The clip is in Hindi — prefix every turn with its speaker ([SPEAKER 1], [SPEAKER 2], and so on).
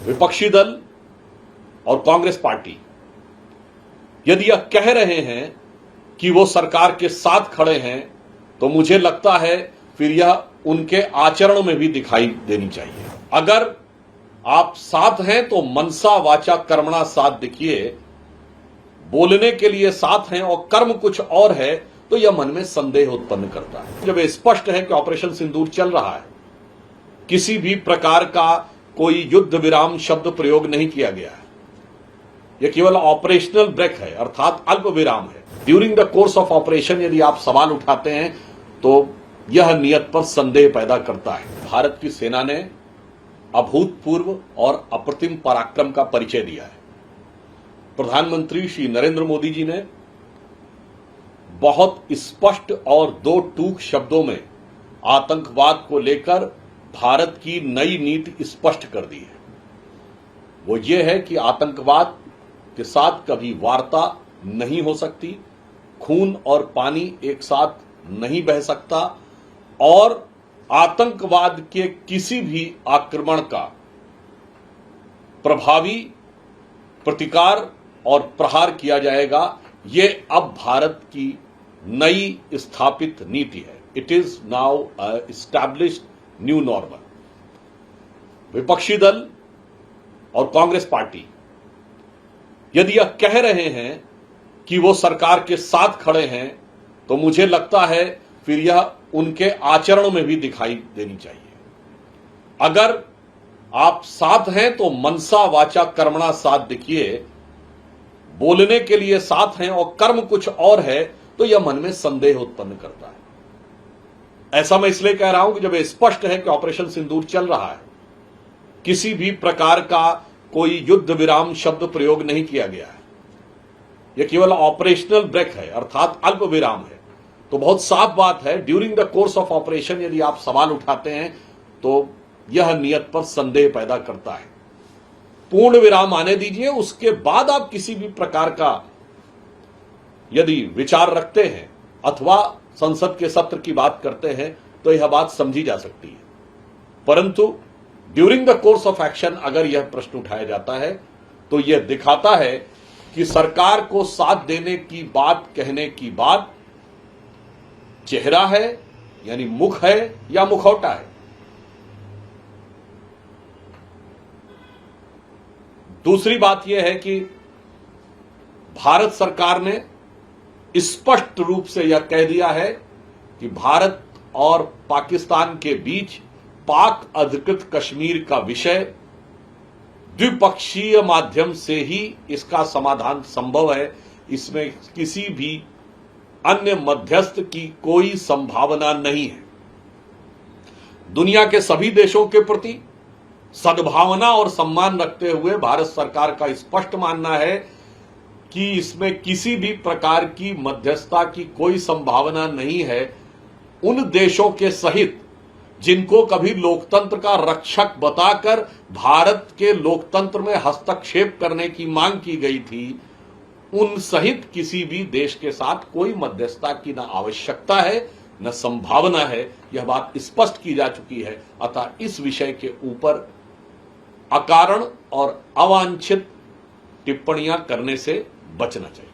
[SPEAKER 1] विपक्षी दल और कांग्रेस पार्टी यदि यह कह रहे हैं कि वो सरकार के साथ खड़े हैं तो मुझे लगता है फिर यह उनके आचरण में भी दिखाई देनी चाहिए। अगर आप साथ हैं तो मनसा वाचा कर्मणा साथ दिखिए, बोलने के लिए साथ हैं और कर्म कुछ और है तो यह मन में संदेह उत्पन्न करता है। जब यह स्पष्ट है कि ऑपरेशन सिंदूर चल रहा है, किसी भी प्रकार का कोई युद्ध विराम शब्द प्रयोग नहीं किया गया है, यह केवल ऑपरेशनल ब्रेक है अर्थात अल्प विराम है। During the course of operation यदि आप सवाल उठाते हैं तो यह नियत पर संदेह पैदा करता है। भारत की सेना ने अभूतपूर्व और अप्रतिम पराक्रम का परिचय दिया है। प्रधानमंत्री श्री नरेंद्र मोदी जी ने बहुत स्पष्ट और दो टूक शब्दों में आतंकवाद को लेकर भारत की नई नीति स्पष्ट कर दी है। वो ये है कि आतंकवाद के साथ कभी वार्ता नहीं हो सकती, खून और पानी एक साथ नहीं बह सकता और आतंकवाद के किसी भी आक्रमण का प्रभावी प्रतिकार और प्रहार किया जाएगा। ये अब भारत की नई स्थापित नीति है। It is now established new normal. विपक्षी दल और कांग्रेस पार्टी यदि यह कह रहे हैं कि वो सरकार के साथ खड़े हैं तो मुझे लगता है फिर यह उनके आचरण में भी दिखाई देनी चाहिए। अगर आप साथ हैं तो मनसा वाचा कर्मणा साथ दिखिए, बोलने के लिए साथ हैं और कर्म कुछ और है तो यह मन में संदेह उत्पन्न करता है। ऐसा मैं इसलिए कह रहा हूं कि जब यह स्पष्ट है कि ऑपरेशन सिंदूर चल रहा है, किसी भी प्रकार का कोई युद्ध विराम शब्द प्रयोग नहीं किया गया है, यह केवल ऑपरेशनल ब्रेक है अर्थात अल्प विराम है, तो बहुत साफ बात है during the course of operation यदि आप सवाल उठाते हैं तो यह नियत पर संदेह पैदा करता है। पूर्ण विराम आने दीजिए, उसके बाद आप किसी भी प्रकार का यदि विचार रखते हैं अथवा संसद के सत्र की बात करते हैं तो यह बात समझी जा सकती है। परंतु during the course of action अगर यह प्रश्न उठाया जाता है तो यह दिखाता है कि सरकार को साथ देने की बात कहने की बात चेहरा है यानी मुख है या मुखौटा है। दूसरी बात यह है कि भारत सरकार ने स्पष्ट रूप से यह कह दिया है कि भारत और पाकिस्तान के बीच पाक अधिकृत कश्मीर का विषय द्विपक्षीय माध्यम से ही इसका समाधान संभव है। इसमें किसी भी अन्य मध्यस्थ की कोई संभावना नहीं है। दुनिया के सभी देशों के प्रति सद्भावना और सम्मान रखते हुए भारत सरकार का स्पष्ट मानना है कि इसमें किसी भी प्रकार की मध्यस्थता की कोई संभावना नहीं है। उन देशों के सहित जिनको कभी लोकतंत्र का रक्षक बताकर भारत के लोकतंत्र में हस्तक्षेप करने की मांग की गई थी, उन सहित किसी भी देश के साथ कोई मध्यस्थता की न आवश्यकता है न संभावना है। यह बात स्पष्ट की जा चुकी है। अतः इस विषय के ऊपर अकारण और अवांछित टिप्पणियां करने से बचना चाहिए।